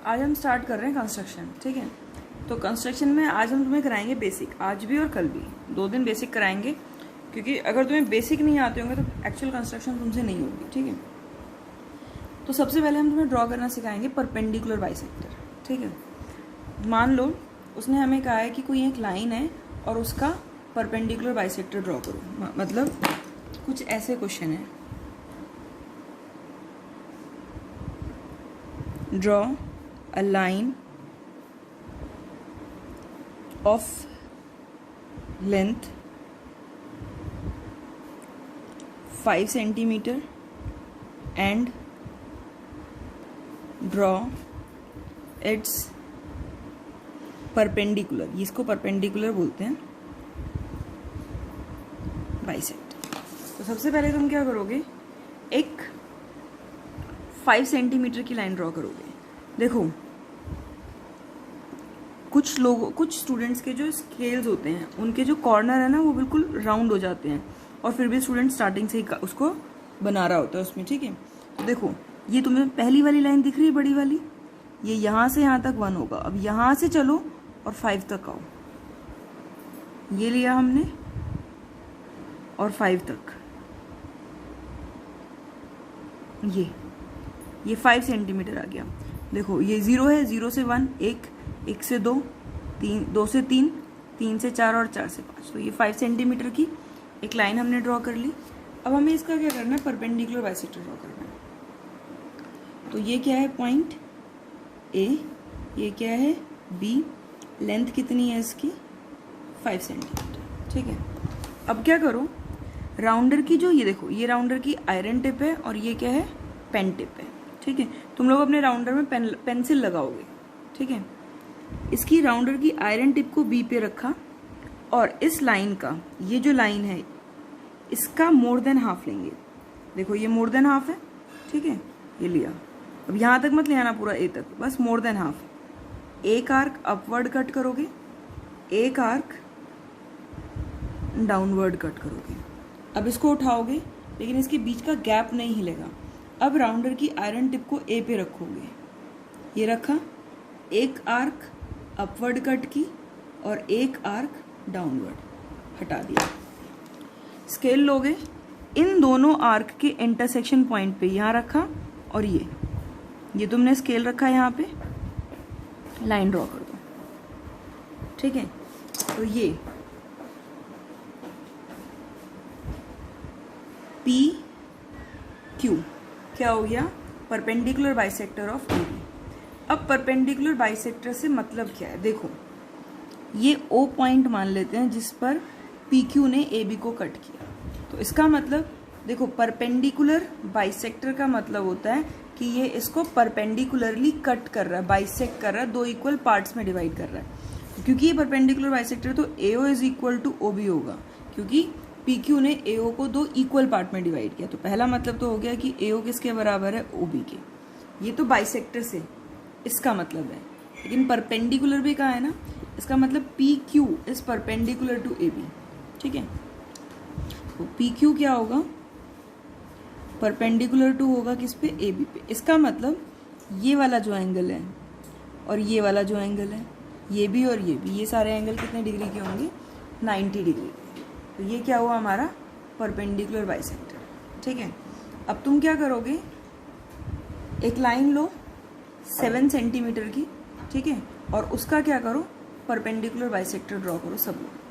आज हम स्टार्ट कर रहे हैं कंस्ट्रक्शन, ठीक है। तो कंस्ट्रक्शन में आज हम तुम्हें कराएंगे बेसिक, आज भी और कल भी 2 दिन बेसिक कराएंगे, क्योंकि अगर तुम्हें बेसिक नहीं आते होंगे तो एक्चुअल कंस्ट्रक्शन तुमसे नहीं होगी, ठीक है। तो सबसे पहले हम तुम्हें ड्रॉ करना सिखाएंगे परपेंडिकुलर बाइसेक्टर, ठीक है। मान लो उसने हमें कहा है कि कोई एक लाइन है और उसका परपेंडिकुलर बाइसेक्टर ड्रॉ करो, मतलब कुछ ऐसे क्वेश्चन है। Draw a line of length 5 centimeter and draw its perpendicular, इसको परपेंडिकुलर बोलते हैं, बाइसेक्टर। तो सबसे पहले तुम क्या करोगे, एक 5 सेंटीमीटर की लाइन ड्रॉ करोगे। देखो कुछ स्टूडेंट्स के जो स्केल्स होते हैं उनके जो कॉर्नर है ना वो बिल्कुल राउंड हो जाते हैं, और फिर भी स्टूडेंट स्टार्टिंग से ही उसको बना रहा होता है उसमें, ठीक है। तो देखो ये तुम्हें पहली वाली लाइन दिख रही है बड़ी वाली, ये यहाँ से यहाँ तक 1 होगा। अब यहाँ से चलो और 5 तक आओ, ये लिया हमने और 5 तक, ये 5 सेंटीमीटर आ गया। देखो ये 0 है, 0 से 1 1 से 2 3, 2 से 3 3 से 4 और 4 से 5। तो ये 5 सेंटीमीटर की एक लाइन हमने ड्रॉ कर ली। अब हमें इसका क्या करना है, परपेंडिकुलर बाइसेक्टर ड्रॉ करना है। तो ये क्या है, पॉइंट ए, ये क्या है बी, लेंथ कितनी है इसकी 5 सेंटीमीटर, ठीक है। अब क्या करो, राउंडर की जो ये देखो, ये राउंडर की आयरन टिप है और ये क्या है, पेन टिप है, ठीक है। तुम लोग अपने राउंडर में पेंसिल लगाओगे, ठीक है। इसकी राउंडर की आयरन टिप को बी पे रखा और इस लाइन का, ये जो लाइन है इसका मोर देन हाफ लेंगे। देखो ये मोर देन हाफ है, ठीक है, ये लिया। अब यहां तक मत ले आना पूरा ए तक, बस मोर देन हाफ। एक आर्क अपवर्ड कट करोगे, एक आर्क डाउनवर्ड कट करोगे। अब इसको उठाओगे लेकिन इसके बीच का गैप नहीं हिलेगा। अब राउंडर की आयरन टिप को ए पे रखोगे, ये रखा, एक आर्क अपवर्ड कट की और एक आर्क डाउनवर्ड हटा दिया। स्केल लोगे, इन दोनों आर्क के इंटरसेक्शन पॉइंट पे यहाँ रखा और ये तुमने स्केल रखा, यहाँ पे लाइन ड्रॉ कर दो, ठीक है। तो ये पी क्यू क्या हो गया, perpendicular bisector of A B. अब परपेंडिकुलर बाइसेक्टर से मतलब क्या है, देखो ये ओ पॉइंट मान लेते हैं जिस पर पी क्यू ने ए बी को कट किया। तो इसका मतलब देखो, परपेंडिकुलर बाइसेक्टर का मतलब होता है कि ये इसको परपेंडिकुलरली कट कर रहा है, बाइसेक्ट कर रहा है, 2 इक्वल पार्ट्स में डिवाइड कर रहा है। क्योंकि ये परपेंडिकुलर बाइसेक्टर तो AO is equal to OB होगा, क्योंकि PQ ने AO को 2 इक्वल पार्ट में डिवाइड किया। तो पहला मतलब तो हो गया कि AO किसके बराबर है, OB के। ये तो बाइसेक्टर से इसका मतलब है, लेकिन परपेंडिकुलर भी कहा है ना, इसका मतलब PQ is perpendicular to AB, ठीक है। तो PQ क्या होगा, परपेंडिकुलर टू होगा किस पे, AB पे। इसका मतलब ये वाला जो एंगल है और ये वाला जो एंगल है, ये भी और ये सारे एंगल कितने डिग्री के होंगे, 90 डिग्री। तो ये क्या हुआ हमारा परपेंडिकुलर बाइसेक्टर, ठीक है। अब तुम क्या करोगे, एक लाइन लो 7 सेंटीमीटर की, ठीक है, और उसका क्या करो, परपेंडिकुलर बाइसेक्टर ड्रॉ करो सब लोग।